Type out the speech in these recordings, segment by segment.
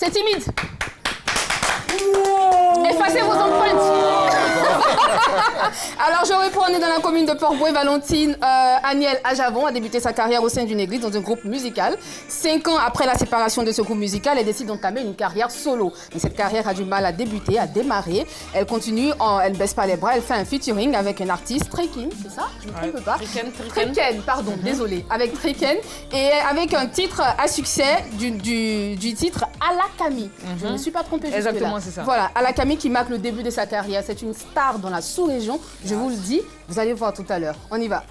C'est timide. Effacez vos empreintes. Alors, je reprends, on est dans la commune de Port-Bouët. Valentine Aniel Ajavon a débuté sa carrière au sein d'une église dans un groupe musical. 5 ans après la séparation de ce groupe musical, elle décide d'entamer une carrière solo. Mais cette carrière a du mal à débuter, à démarrer. Elle continue, elle ne baisse pas les bras, elle fait un featuring avec un artiste, Triken, c'est ça? Je ne me trompe pas. Triken, pardon, désolé. Avec Triken et avec un titre à succès du titre Alakami. Je ne me suis pas trompée jusque-là. Exactement, c'est ça. Voilà, Alakami qui marque le début de sa carrière. C'est une star dans la sous-région. Je vous le dis, vous allez voir tout à l'heure. On y va.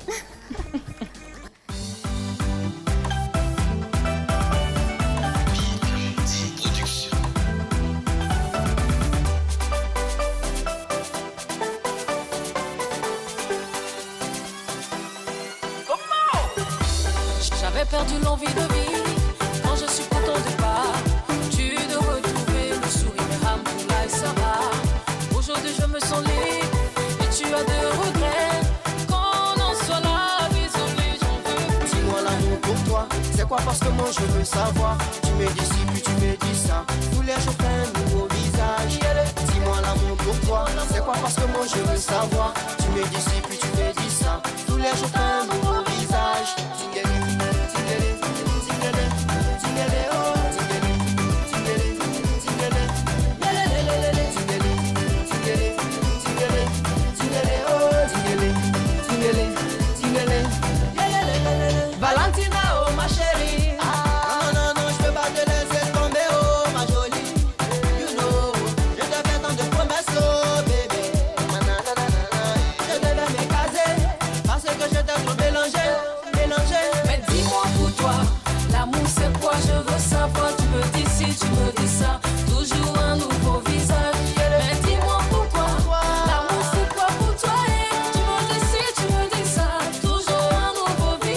J'avais perdu l'envie de vivre quand je suis pour ton départ. Tu de retrouver le sourire à Moulay Sarah. Aujourd'hui je me sens libre et tu as de regrets. Qu'on en soit là, désolé, j'en veux. Dis-moi l'amour pour toi, c'est quoi parce que moi je veux savoir. Tu me dis ci puis tu me dis ça. Tous les jours t'as un nouveau visage. Dis-moi l'amour pour toi, c'est quoi parce que moi je veux savoir. Tu me dis ci puis tu me dis ça. Tous les jours t'as un nouveau visage. Valentina, oh ma chérie. Non, je peux pas te laisser tomber, oh ma jolie. You know, je te fais tant de promesses, oh bébé. Je devais me caser parce que je t'ai trop mélangé. Mais dis-moi pour toi, l'amour c'est quoi? Je veux savoir. Tu me dis si, tu me dis ça. Toujours un nouveau visage. Mais dis-moi pourquoi, l'amour c'est quoi pour toi? Tu me dis si, tu me dis ça. Toujours un nouveau visage.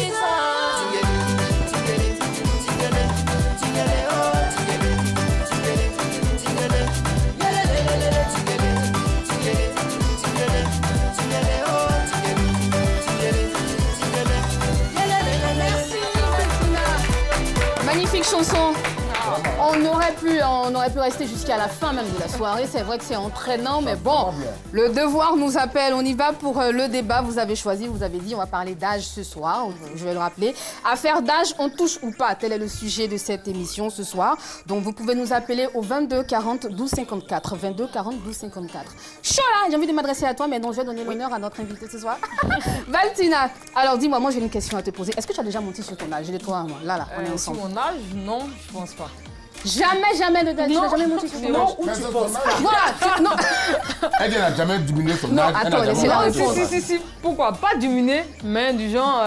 Magnifique chanson. On aurait pu rester jusqu'à la fin même de la soirée. C'est vrai que c'est entraînant, mais bon, le devoir nous appelle. On y va pour le débat. Vous avez choisi, vous avez dit, on va parler d'âge ce soir. Je vais le rappeler. Affaire d'âge, on touche ou pas? Tel est le sujet de cette émission ce soir. Donc vous pouvez nous appeler au 22 40 12 54. 22 40 12 54. Chaud là, j'ai envie de m'adresser à toi, mais donc je vais donner l'honneur à notre invité ce soir. Valentina, alors dis-moi, moi j'ai une question à te poser. Est-ce que tu as déjà menti sur ton âge? J'ai les trois, moi. Là, on est ensemble. Sur mon âge, non, je pense pas. Jamais de ta vie, tu n'as jamais menti sur ton âge. Mais c'est ton âge. Voilà, non. Elle n'a jamais diminué son Non, âge. attends, laissez-la répondre. Si, pourquoi pas diminuer, mais du genre,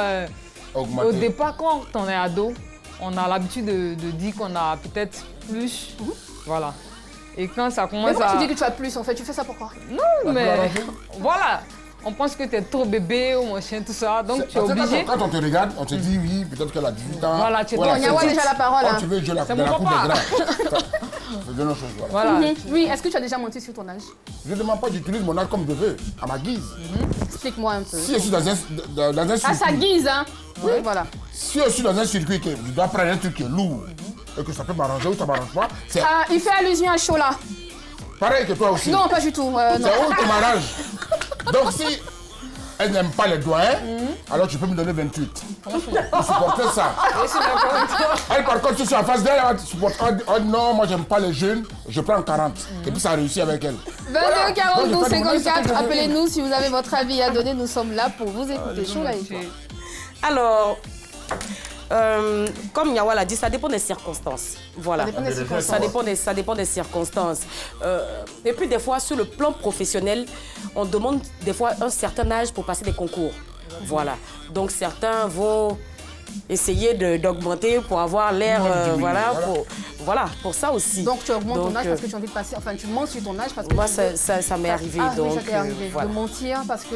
Augmenter. au départ, quand on est ado, on a l'habitude de dire qu'on a peut-être plus, voilà. Et quand ça Mais commence pourquoi à... tu dis que tu as plus en fait? Tu fais ça pourquoi? Non, mais voilà, on pense que tu es trop bébé ou machin, tout ça, donc tu es obligé. Quand on te regarde, on te dit oui, peut-être qu'elle a 18 ans. Voilà, tu es Bon, Nyawa a déjà la parole. Quand tu veux jouer la C'est de mon la cour des papa. grands. C'est de nos choses. Voilà. Voilà. Oui, est-ce que tu as déjà menti sur ton âge? Je ne demande pas, j'utilise mon âge comme je veux, à ma guise. Explique-moi un peu. Si je suis dans un À sa circuit, guise, hein? Oui, voilà. si je suis dans un circuit que je dois prendre un truc qui est lourd et que ça peut m'arranger ou ça ne m'arrange pas, c'est Il fait allusion à Chola. pareil que toi aussi. Non, pas du tout. Non. C'est où tu m'arranges. Donc si elle n'aime pas les doigts, alors tu peux me donner 28. Pour supporter ça. Elle, par contre, si je suis en face d'elle, elle va supporter. Oh non, moi j'aime pas les jeunes, je prends 40. Et puis ça a réussi avec elle. 22 40 12 Donc, je fais 54, mon- appelez-nous si vous avez votre avis à donner. Nous sommes là pour vous écouter. Chola et toi. Alors, comme Nyawa l'a dit, ça dépend des circonstances. Voilà. Ça dépend des circonstances. Ça dépend des circonstances. Et puis des fois, sur le plan professionnel, on demande des fois un certain âge pour passer des concours. Voilà. Donc certains vont essayer d'augmenter pour avoir l'air, voilà, pour ça aussi. Donc tu augmentes ton âge parce que tu as envie de passer, enfin tu mens sur ton âge parce que... Moi, ça m'est arrivé, Ah donc oui, ça t'est arrivé, voilà. de mentir parce que...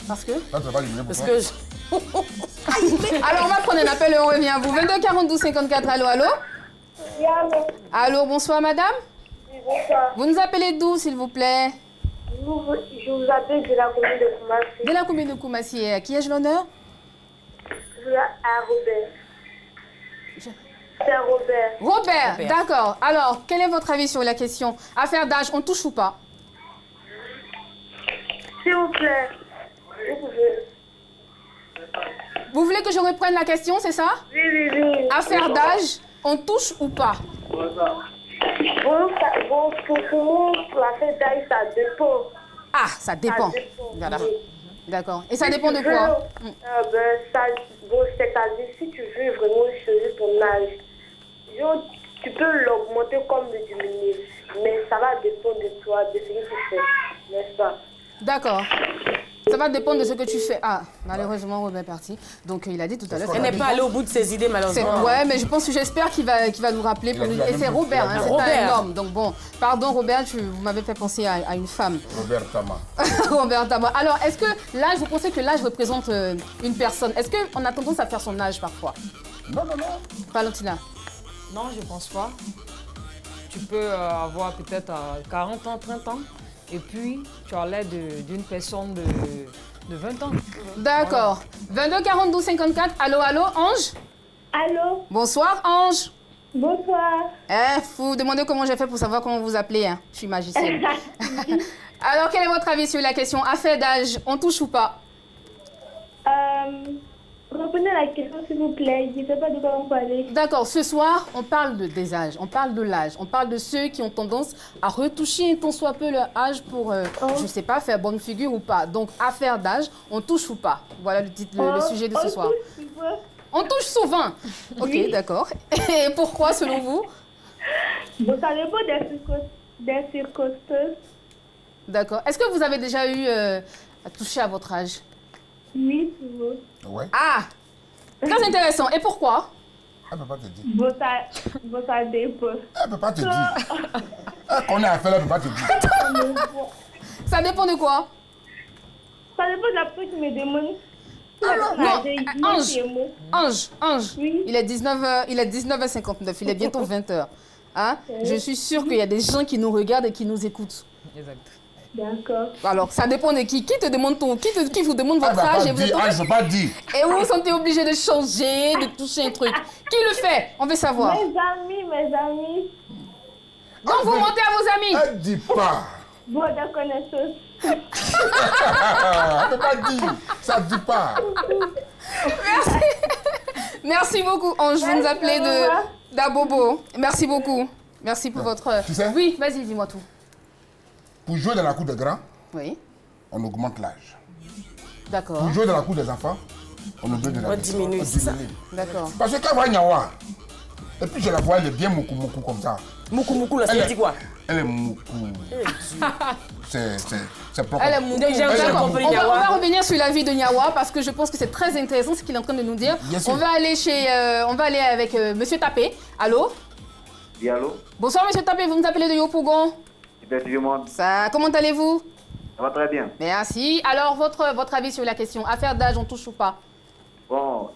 Parce que... Ça, ça va diminuer pour Parce toi. que Alors on va prendre un appel et on revient à vous. 22 40 12 54, allô, allô? Allô, bonsoir madame? Bonsoir. Vous nous appelez d'où s'il vous plaît? Je vous appelle de la commune de Koumassi. De la commune de Koumassi. À qui ai-je l'honneur? À Robert. C'est Robert. Robert, d'accord. Alors, quel est votre avis sur la question? Affaire d'âge, on touche ou pas? S'il vous plaît. Vous pouvez. Vous voulez que je reprenne la question, c'est ça? Oui. Affaire d'âge, on touche ou pas? Bon, pour nous, l'affaire d'âge, ça dépend. Ah, ça dépend. Ça dépend. Voilà. Oui. D'accord. Et ça dépend de Tu quoi? veux, c'est-à-dire, si tu veux vraiment changer ton âge, tu peux l'augmenter comme le diminuer. Mais ça va dépendre de toi, de ce que tu fais, n'est-ce pas? D'accord. Ça va dépendre de ce que tu fais. Ah, malheureusement, Robert est parti. Donc, il a dit tout à l'heure... Elle n'est pas allée au bout de ses idées, malheureusement. Ouais, mais j'espère qu'il va nous rappeler. Et c'est Robert, hein, c'est pas un homme. Donc bon, pardon Robert, vous m'avez fait penser à une femme. Robert Tama. Robert Tama. Alors, est-ce que l'âge, vous pensez que l'âge représente une personne? Est-ce qu'on a tendance à faire son âge parfois? Non. Valentina? Non, je pense pas. Tu peux avoir peut-être 40 ans, 30 ans, et puis tu as l'air d'une personne de 20 ans. D'accord. 22 42 54. Allô, Ange? Allô? Bonsoir, Ange. Bonsoir. Vous demandez comment j'ai fait pour savoir comment vous appelez. Hein. Je suis magicienne. Alors, quel est votre avis sur la question? Affaire d'âge, on touche ou pas? Reprenez la question, s'il vous plaît. Je ne sais pas de quoi on parlait. D'accord. Ce soir, on parle des âges, on parle de l'âge, on parle de ceux qui ont tendance à retoucher tant soit peu leur âge pour, je ne sais pas, faire bonne figure ou pas. Donc, affaire d'âge, on touche ou pas? Voilà le titre, le sujet de ce soir. On touche souvent. Ok, oui. D'accord. Et pourquoi, selon vous? Bon, ça dépend des circonstances. D'accord. Est-ce que vous avez déjà eu à toucher à votre âge? Oui, souvent. Ouais. Ah, très intéressant. Et pourquoi? Elle ne peut pas te dire. Bon, ça dépend. Elle ne peut pas te dire. Elle connaît à faire, elle ne peut pas te dire. Ça dépend de quoi? Ça dépend de la personne qui me demande. Non, Ange, oui. il est 19h59, il est bientôt 20h. Hein? Je suis sûre qu'il y a des gens qui nous regardent et qui nous écoutent. Exact. D'accord. Alors, ça dépend de qui. Qui te demande qui vous demande votre âge et vous je ne pas dire. Et vous vous sentez obligé de changer, de toucher un truc. Qui le fait? On veut savoir. Mes amis. Donc, vous mentez à vos amis? Elle ne dit pas. Bon, de connaissance. Elle ne peut pas dire. Ça ne dit pas. Merci. Merci beaucoup, Ange. Vous nous appelez d'Abobo. Merci beaucoup. Merci pour votre... Tu sais? Oui, vas-y, dis-moi tout. Pour jouer dans la cour des grands, oui, on augmente l'âge. D'accord. Pour jouer dans la cour des enfants, on augmente l'âge. On diminue, c'est ça. D'accord. Parce que quand on voit Nyawa, et puis je la vois, elle est bien moukou comme ça. Moukou, là, ça dit quoi? Elle est moukou. C'est propre. Elle est moukou. On va revenir sur la vie de Nyawa parce que je pense que c'est très intéressant ce qu'il est en train de nous dire. On va aller avec Monsieur Tapé. Allô? Oui, allô? Bonsoir, Monsieur Tapé. Vous nous appelez de Yopougon? Effectivement. Ça, comment allez-vous? Ça va très bien. Merci. Alors, votre avis sur la question, affaire d'âge, on touche ou pas? Bon,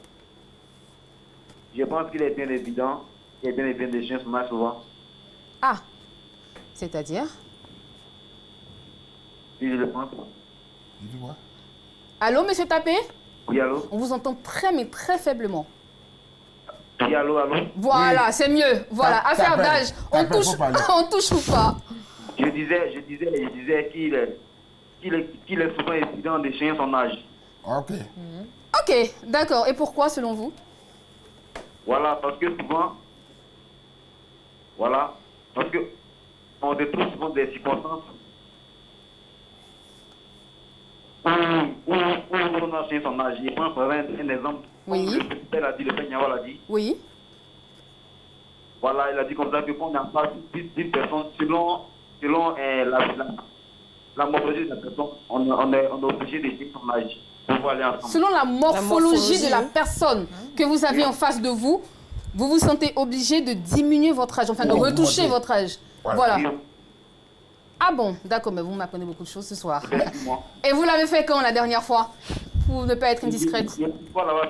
je pense qu'il est bien évident, qu'il est bien évident des chiens se souvent. Ah, c'est-à-dire? Oui, je le pense. Allô, Monsieur Tapé? Oui, allô? On vous entend mais très faiblement. Oui, allô? Voilà, oui. C'est mieux. Voilà, affaire d'âge, on touche ou pas? Je disais qu'il est souvent évident de changer son âge. Ok. Ok, d'accord. Et pourquoi, selon vous? Voilà, parce que souvent... Voilà, parce que on retrouve souvent des circonstances où on a changé son âge. Je prends par exemple un exemple. Oui. Le père Nyawa l'a dit. Oui. Voilà, il a dit comme ça que quand on est en face d'une personne, selon la morphologie de la personne, on est obligé de changer son âge pour pouvoir aller ensemble. Selon la morphologie de la personne que vous avez en face de vous, vous vous sentez obligé de diminuer votre âge, enfin de retoucher votre âge. Voilà. Ah bon, d'accord, mais vous m'apprenez beaucoup de choses ce soir. Et vous l'avez fait quand la dernière fois? Pour ne pas être indiscrète. Une fois, on l'avait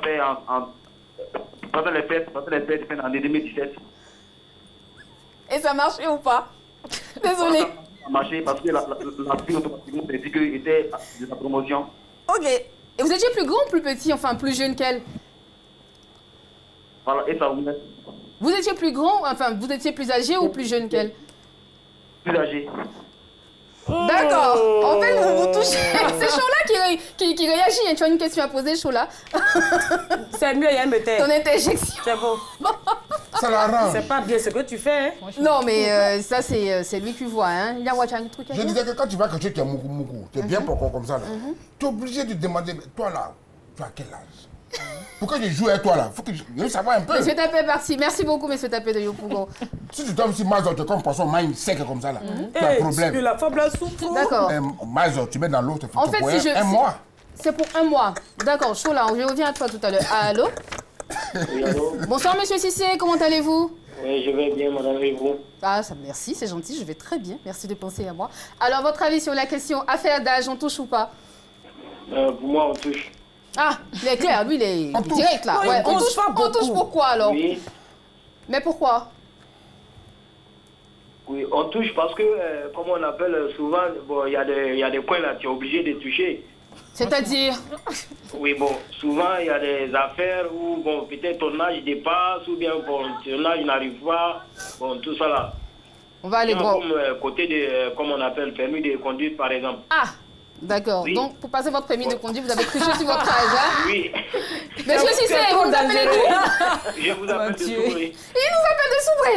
fait pendant les fêtes de l'année 2017. Et ça marchait ou pas? Désolée. Ça a marché parce que la fille automatiquement s'est dit qu'il était de la promotion. Ok. Et vous étiez plus grand ou plus petit, enfin plus jeune qu'elle? Voilà, et ça vous met Vous étiez plus grand, enfin, vous étiez plus âgé ou plus jeune qu'elle? plus âgé. D'accord. En fait, vous touchez. C'est Chola qui réagit. Tu as une question à poser, Chola? C'est mieux, il y a un métier. Ton interjection. C'est bon. Ça l'arrange. C'est pas bien ce que tu fais. Hein. Non, mais ça, c'est lui qui voit. Hein. Il y a un truc à Je dire. disais que quand tu vas que tu es moukou, tu es bien pourquoi comme ça là. Tu es obligé de demander, mais toi là, tu as quel âge? Pourquoi je joue avec toi là? Faut que je veux savoir un peu. Monsieur Tapé est parti. Merci beaucoup, monsieur Tapé de Yopougon. Si tu tombes sur Mazo, tu es comme poisson, main sec comme ça là. Tu as un Hey, problème. la femme la souffre. D'accord. Mazo, tu mets dans l'eau, tu En fait, si je. un mois. C'est pour un mois. D'accord, Chola, je reviens à toi tout à l'heure. Allô? Oui, allô? Bonsoir, monsieur Cissé, comment allez-vous? Oui, je vais bien, madame, et vous? Ah, ça, merci, c'est gentil, je vais très bien. Merci de penser à moi. Alors, votre avis sur la question affaire d'âge, on touche ou pas? Pour moi, on touche. Ah, il est clair, lui, il est direct là. Non, Ouais, il on touche touche, pas on touche beaucoup. pourquoi alors? Oui, Mais pourquoi? oui, on touche parce que, comme on appelle souvent, bon, il y a des coins là, tu es obligé de toucher. C'est-à-dire? Oui, bon, souvent, il y a des affaires où, bon, peut-être ton âge dépasse, ou bien, bon, ton âge n'arrive pas, bon, tout ça là. On va aller droit. Comme côté de, comme on appelle, permis de conduire, par exemple. Ah, d'accord. Oui. Donc, pour passer votre permis de conduire, vous avez triché sur votre âge, hein? Oui, Monsieur Cissé, vous nous appelez d'où? je vous appelle de tout, oui. Il nous appelle de Soubré.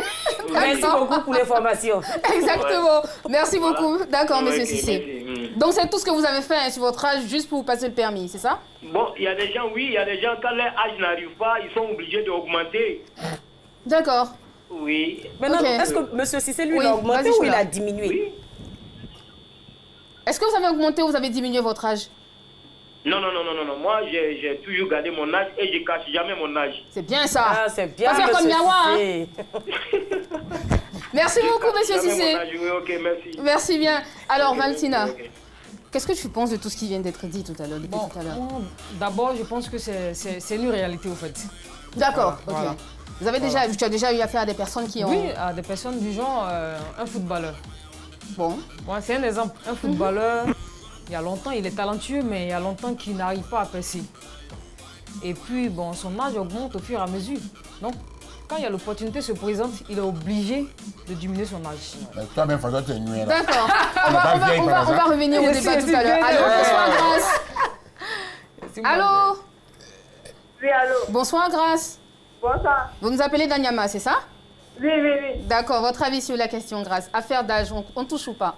Merci beaucoup pour l'information. Exactement. Merci beaucoup. D'accord, monsieur Ok, Cissé. merci. Donc, c'est tout ce que vous avez fait hein, sur votre âge juste pour vous passer le permis, c'est ça? Bon, il y a des gens, oui, il y a des gens, quand leur âge n'arrive pas, ils sont obligés d'augmenter. D'accord. Oui. Maintenant, Ok. est-ce que M. Cissé, lui, Oui, il a augmenté vas-y, ou il Chola. a diminué? Oui. Est-ce que vous avez augmenté ou vous avez diminué votre âge? Non. Moi, j'ai toujours gardé mon âge et je ne cache jamais mon âge. C'est bien ça. Ah, c'est bien, Pas faire comme monsieur Yawa, hein. Cissé. Merci beaucoup, monsieur Jamais Cissé. mon âge, oui, ok, merci. Merci bien. Alors, Valentina, Ok. qu'est-ce que tu penses de tout ce qui vient d'être dit tout à l'heure? depuis Bon, tout à l'heure? moi, d'abord, je pense que c'est une réalité, au fait. D'accord, Voilà. ok. Vous avez tu as déjà eu affaire à des personnes qui ont... Oui, à des personnes du genre, un footballeur. Bon. Moi, c'est un exemple. Un footballeur, il y a longtemps, il est talentueux, mais il y a longtemps qu'il n'arrive pas à percer. Et puis, bon, son âge augmente au fur et à mesure. Donc, quand il y a l'opportunité se présente, il est obligé de diminuer son âge. Toi-même, Faso, tu es nué là. D'accord. On n'a pas vieille par On va hasard. revenir au Merci, débat tout à l'heure. merci Allô, bien. bonsoir Grâce. Allô, Oui, allô? bonsoir Grâce. Bonsoir. Vous nous appelez d'Anyama, c'est ça? Oui. D'accord, votre avis sur la question Grâce. Affaire d'âge, on touche ou pas?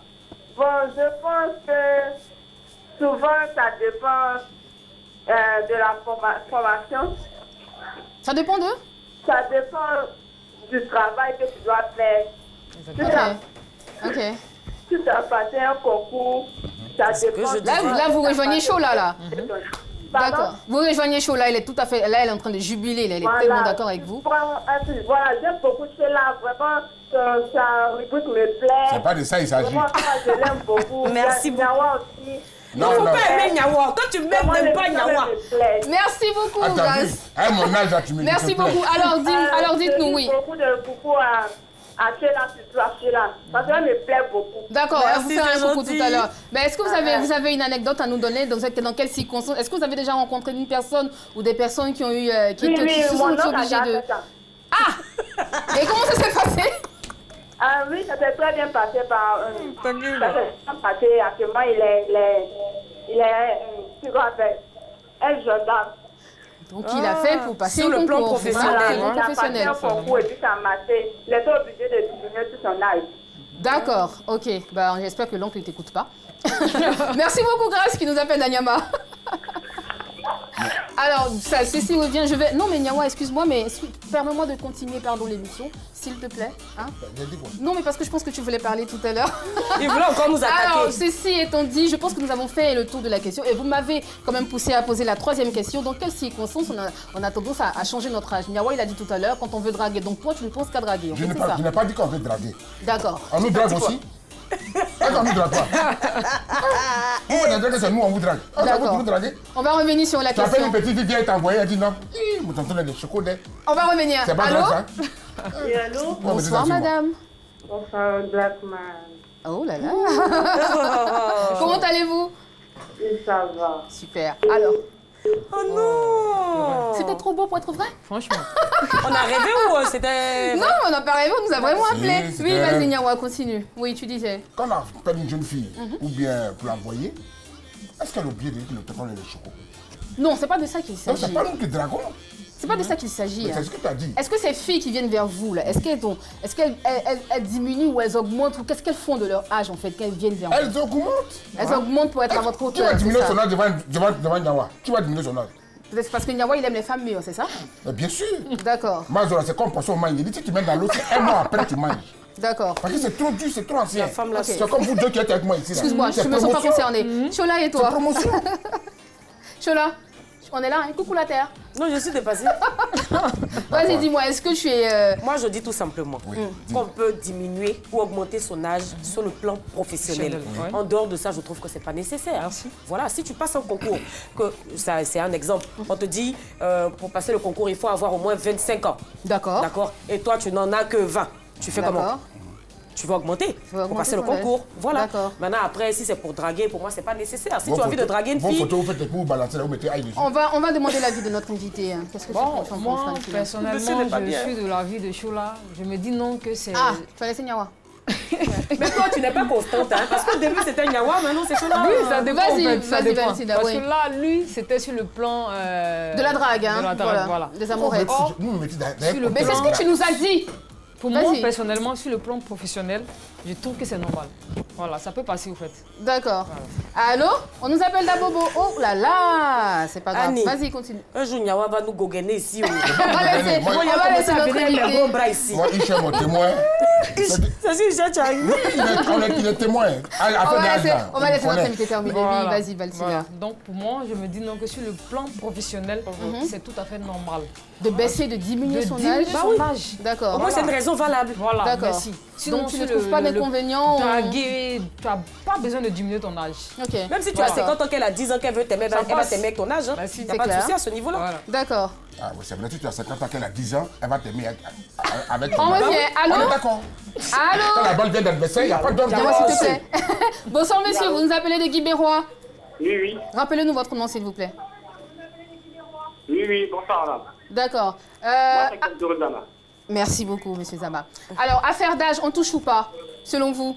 Bon, je pense que souvent, ça dépend de la formation. Ça dépend d'eux? Ça dépend du travail que tu dois faire. Ok. Si tu as passé un concours, ça dépend. Là, vous rejoignez Chola, là. Pardon? D'accord. Vous rejoignez Chola, elle est tout à fait... Là, elle est en train de jubiler, là, elle est tellement d'accord avec vous. Voilà, j'aime beaucoup Chola, vraiment, sa rubrique me plaît. C'est pas de ça il s'agit. Vraiment, moi, je l'aime beaucoup. Merci beaucoup. Yawa aussi. Il ne faut pas aimer Nyawa. Toi, tu m'aimes Moi, même le pas film Nyawa. me plaît. Merci beaucoup, Ah, t'as vu? Grâce. À mon âge, là, tu me dis. Merci s'il te plaît. beaucoup. Alors, dites-nous, Je oui. dis beaucoup de coucou à Sheila, surtout à Sheila. Parce qu'elle me plaît beaucoup. D'accord, on va Merci, vous faire un c'est coucou gentil. tout à l'heure. Mais est-ce que vous avez une anecdote à nous donner dans quelles circonstances? Est-ce que vous avez déjà rencontré une personne ou des personnes qui ont eu qui se sont mon oncle a obligées déjà de... fait ça. Et comment ça s'est passé? Ah oui, ça s'est très bien passé par... ça s'est bien passé. Actuellement, il est tu vois, un gendarme. Donc il a fait pour passer sur le le plan concours. professionnel. Voilà, Il a passé professionnel. un concours et puis ça a maté. Il était obligé de diminuer tout son âge. D'accord, ok. Bah, j'espère que l'oncle ne t'écoute pas. Merci beaucoup, Grâce, qui nous appelle d'Anyama. Alors, ça, ceci revient, je vais... Non, mais Nyawa, excuse-moi, mais permets-moi de continuer, pardon, l'émission, s'il te plaît. Hein? J'ai dit quoi? Non, mais parce que je pense que tu voulais parler tout à l'heure. Il voulait encore nous Alors, attaquer. ceci étant dit, je pense que nous avons fait le tour de la question et vous m'avez quand même poussé à poser la troisième question. Dans quelles circonstances on a tendance à changer notre âge? Nyawa, il a dit tout à l'heure, quand on veut draguer. Donc toi, tu ne penses qu'à draguer. En Je fait, n'ai c'est ça. pas dit qu'on veut draguer. D'accord. On nous drague aussi. Est-ce qu'on nous drague pas? Vous pouvez draguer, c'est nous, on vous drague. Ah, ça D'accord. vous draguer? On va revenir sur la Tu appelles une question. petite fille, elle t'a envoyé, elle dit non. Vous t'entendez des chocolats. On va revenir. C'est pas Allô? grave, ça. Oui, allô? Non, mais c'est Bonsoir, ça, c'est moi. madame. Bonsoir, Blackman. Oh là là. Comment allez-vous? Oui, ça va. Super. Alors, Oh non! C'était trop beau pour être vrai? Franchement. On a rêvé ou c'était... Non, on n'a pas rêvé, on nous a vraiment appelé. c'était- Oui, vas-y, Nyawa, continue. Oui, tu disais. Quand on appelle une jeune fille, ou bien pour l'envoyer, est-ce qu'elle a oublié de dire que le téléphone est le choco? Non, c'est pas de ça qu'il Donc s'agit. c'est pas nous qui dragon. C'est pas de ça qu'il s'agit. Mais hein. c'est ce que tu as dit. Est-ce que ces filles qui viennent vers vous, là, est-ce qu'elles diminuent ou elles augmentent ou qu'est-ce qu'elles font de leur âge en fait, qu'elles viennent vers vous? Elles augmentent. Elles augmentent pour être à votre Tu hauteur. vas c'est diminuer ça? son âge devant Nyawa. Tu vas diminuer son âge. C'est parce que Nyawa, il aime les femmes mûres, c'est ça? Mais bien sûr. D'accord, Mazola, c'est comme poisson mange. Il dit si tu mets dans l'eau, c'est un mois après tu manges. d'accord. Parce que c'est trop dur, c'est trop ancien. La femme là, Ok. C'est comme vous deux qui êtes avec moi ici. là. Excuse-moi, je C'est me sens pas promotion. concernée. Chola et C'est toi? promotion. Chola, on est là, hein? Coucou la terre. Non, je suis dépassée. Vas-y, dis-moi, est-ce que tu es... Moi, je dis tout simplement qu'on peut diminuer ou augmenter son âge sur le plan professionnel. Ouais. En dehors de ça, je trouve que c'est pas nécessaire. Merci. Voilà, si tu passes un concours, que ça, c'est un exemple, on te dit pour passer le concours, il faut avoir au moins 25 ans. D'accord. D'accord? Et toi, tu n'en as que 20. Tu fais comment? D'accord. Tu vas augmenter vas pour augmenter passer le ton âge. concours. Voilà. D'accord. Maintenant, après, si c'est pour draguer, pour moi, c'est pas nécessaire. Si Vos tu as envie de photos- draguer une vos fille, photos, vous faites des coups, vous balancez là, vous mettez aïe dessus. On va demander l'avis de notre invité. hein. Qu'est-ce que Bon, tu penses moi, Francine? personnellement, Monsieur n'est pas je bien. suis de l'avis de Chola. Je me dis non que c'est... Ah, tu vas laisser Nyawa. mais toi, tu n'es pas constante. Hein, parce qu'au début, c'était un yawa, maintenant, c'est Chola. Oui, ça dépend Vas-y, en fait, ça vas-y, dépend. Valentina, Parce oui. que là, lui, c'était sur le plan... De la drague, hein. De la drague, voilà. Des amourettes. Or, Nous, nous mettons dans Mais c'est ce que tu nous as dit. pour moi, Vas-y. personnellement, sur le plan professionnel, je trouve que c'est normal. Voilà, ça peut passer au fait. D'accord. Allô? On nous appelle Dabobo. Oh là là, c'est pas grave. Annie. Vas-y, continue. Un jour, Nyawa va nous goguener ici. On va laisser, Moi, on Il a va commencé laisser à notre venir les gros invité. bras ici. Moi, Isha, mon témoin. Ça, c'est Isha Chang. Il est témoin. On va laisser notre invité terminer. Oui, Voilà. vas-y, Valentina. Voilà. Donc pour moi, je me dis non que sur le plan professionnel, Mhm. c'est tout à fait normal. De baisser, de diminuer De son diminuer âge. son âge. D'accord. Moi, c'est une raison valable. Voilà, D'accord. merci. Sinon, Donc tu ne sur trouves pas le d'inconvénient draguer, tu n'as pas besoin de diminuer ton âge. Ok. Même si tu Voilà. as 50 ans, qu'elle a 10 ans, qu'elle veut t'aimer, Ça elle va passe. t'aimer avec ton âge. Hein. Bah, si, Il n'y a c'est pas de clair. souci à ce niveau-là. Voilà. D'accord. Ah oui, c'est vrai, si tu as 50 ans, qu'elle a 10 ans, elle va t'aimer avec On ton âge. revient. On Allô? est d'accord. Quand Allô? la balle vient d'adversaire, il n'y a pas d'homme Dis-moi s'il te plaît. Bonsoir monsieur, vous nous appelez de Guy-Bérois. Oui, oui. Rappelez-nous votre nom s'il vous plaît. Oui, oui, bonsoir, madame. D'accord. Moi, c'est Kel Dorozana. Merci beaucoup monsieur Zama. Alors, affaire d'âge, on touche ou pas, selon vous?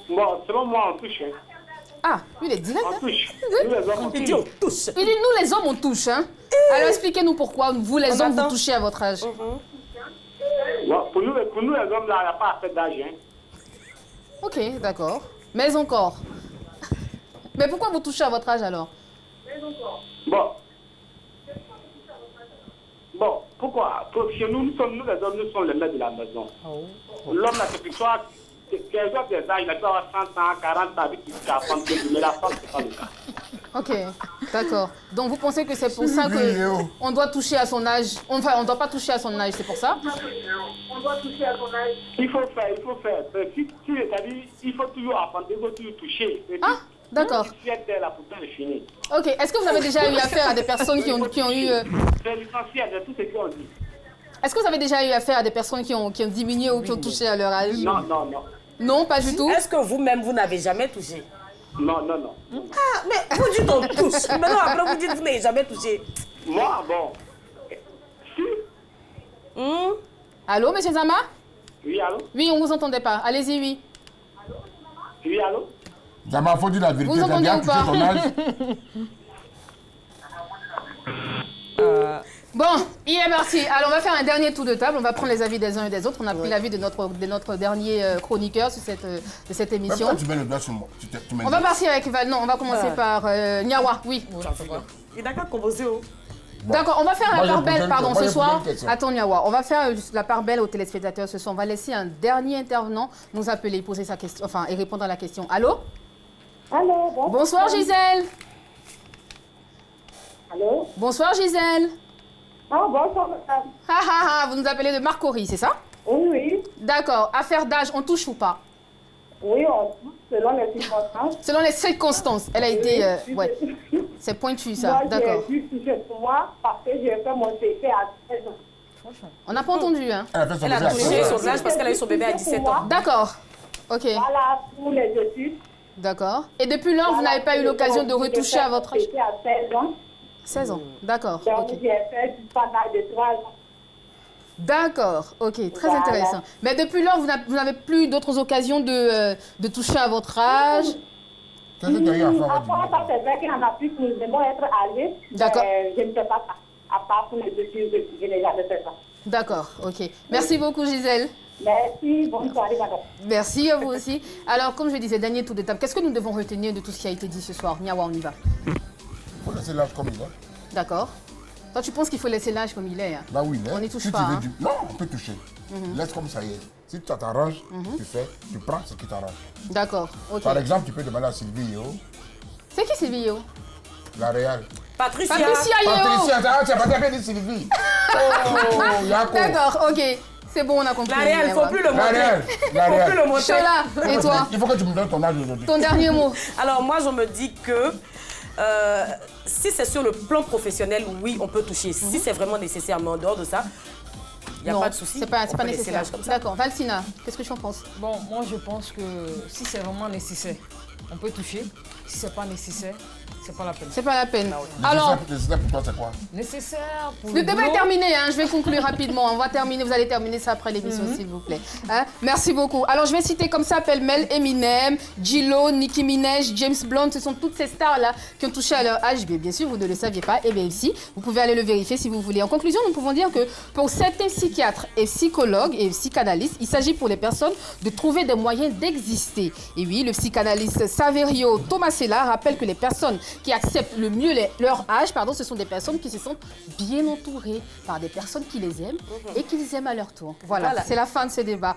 Bon, selon moi, on touche. Hein. Ah, lui il est direct. On Hein? touche. Nous, les hommes, on Il dit touche. on touche. Il dit nous les hommes on touche. Hein? Alors expliquez-nous pourquoi vous les On hommes vous attend. touchez à votre âge. Bon, pour nous, les hommes, là, il n'y a pas assez d'âge. Hein. Ok, d'accord. Mais encore. Mais pourquoi vous touchez à votre âge alors? Bon. Bon, pourquoi? Parce que nous sommes, nous les hommes, nous sommes les maîtres de la maison. L'homme, là, c'est plutôt quels ont des âges, il a pu avoir 100 ans, 40 ans, avec la femme, mais la femme, c'est pas le cas. Ok, d'accord. Donc vous pensez que c'est pour ça que on doit toucher à son âge? Enfin, on ne doit pas toucher à son âge, c'est pour ça? On doit toucher à son âge. Il faut faire. Si c'est-à-dire, il faut toujours apprendre, il faut toujours toucher. Et puis, Ah, d'accord. si tu es là, pour toi, c'est fini. Ok, est-ce que vous avez déjà eu affaire à des personnes qui ont eu... C'est l'essentiel de tout ce qu'on dit. Est-ce que vous avez déjà eu affaire à des personnes qui ont diminué ou qui ont touché à leur âge? Non, non, non. Non, pas du tout. Est-ce que vous-même, vous n'avez jamais touché? Non, non, non. Ah, mais vous dites on touche. Maintenant, après, vous dites vous n'avez jamais touché. Moi, bon. Si. Allô, monsieur Zama? Oui, allô? Oui, on ne vous entendait pas. Allez-y, oui. Oui, allô? Zama, faut dire la vérité. Vous entendez T'as ou bien pas? touché ton âge. Bon, il est parti. Alors, on va faire un dernier tour de table. On va prendre les avis des uns et des autres. On a pris l'avis de notre dernier chroniqueur sur de cette Mais émission. pourquoi tu mets le doigt sur moi? Tu mets On va partir avec Val. Non, on va commencer par Nyawa. Oui. Il n'a qu'à composer. D'accord, on va faire Moi, la j'ai part belle, posé une- pardon, moi, ce j'ai posé soir. une question. Attends, Nyawa, on va faire la part belle aux téléspectateurs ce soir. On va laisser un dernier intervenant nous appeler, poser sa question, enfin, et répondre à la question. Allô? Allô, bon. Bonsoir, Gisèle. Allô? Bonsoir, Gisèle. Ah, bonsoir, madame. Vous nous appelez de Marcory, c'est ça? Oui, oui. D'accord. Affaire d'âge, on touche ou pas? Oui, on touche selon les circonstances. Selon les circonstances, elle a été... ouais, c'est pointu, ça. Moi, D'accord. j'ai dû toucher pour moi parce que j'ai fait mon CP à 13 ans. On n'a pas entendu, hein? Elle a fait son Elle a bébé à touché 16 ans. son âge parce qu'elle a eu son bébé à 17 ans. D'accord. Ok. Voilà, pour les études. D'accord. Et depuis lors, vous n'avez pas eu l'occasion de retoucher à votre âge? CP à 16 ans. 16 ans, d'accord. Donc, Ok. j'ai fait jusqu'à l'âge de 3 ans. D'accord, ok, très Voilà. intéressant. Mais depuis lors, vous n'avez plus d'autres occasions de toucher à votre âge? Qu'est-ce que tu as eu à faire À avec part ça, c'est vrai qu'il y en a plus qui vont être âgés. D'accord. Je ne fais pas ça. À part pour les dossiers, je n'ai jamais fait ça. D'accord, ok. Merci beaucoup, Gisèle. Merci, bonne soirée, madame. Merci à vous aussi. Alors, comme je disais, dernier tour de table, qu'est-ce que nous devons retenir de tout ce qui a été dit ce soir? Niawa, on y va. Il faut laisser l'âge comme il est. D'accord. Toi, tu penses qu'il faut laisser l'âge comme il est, hein? Bah oui, On n'y touche si pas, tu veux hein. Non, on peut toucher. Laisse comme ça y est. Si tu t'arranges, tu fais, tu prends ce qui t'arrange. D'accord, ok. Par exemple, tu peux demander à Sylvie Yo, C'est qui Sylvie Yo? la Réal. Patricia. Patricia Yo! Patricia, tu n'as pas tapé de Sylvie. Oh, Yako. D'accord, ok. C'est bon, on a compris. La réelle, il ne faut plus le La montrer. Réal. La Il ne faut plus Réal. le montrer. Chola, et toi? Il faut que tu me donnes ton âge aujourd'hui. Ton dernier mot? Alors moi, je me dis que si c'est sur le plan professionnel, oui, on peut toucher. Si c'est vraiment nécessaire, mais en dehors de ça, il n'y a Non, pas de souci. c'est pas On peut laisser nécessaire. l'âge comme ça. D'accord. Valsina, qu'est-ce que tu en penses? Bon, moi je pense que si c'est vraiment nécessaire, on peut toucher. Si c'est pas nécessaire, c'est pas la peine. C'est pas la peine. Alors, Alors, nécessaire pour toi, c'est quoi? Nécessaire pour le débat est boulot. terminé, hein. Je vais conclure rapidement. On va terminer, vous allez terminer ça après l'émission, s'il vous plaît. Hein? Merci beaucoup. Alors, je vais citer comme ça, pêle-mêle, Eminem, J-Lo, Nicki Minaj, James Blunt. Ce sont toutes ces stars-là qui ont touché à leur âge. Bien sûr, vous ne le saviez pas. Et bien ici, vous pouvez aller le vérifier si vous voulez. En conclusion, nous pouvons dire que pour certains psychiatres et psychologues et psychanalystes, il s'agit pour les personnes de trouver des moyens d'exister. Et oui, le psychanalyste Saverio Tomasella rappelle que les personnes qui acceptent le mieux leur âge, ce sont des personnes qui se sentent bien entourées par des personnes qui les aiment et qu'ils aiment à leur tour. Voilà. C'est la fin de ce débat.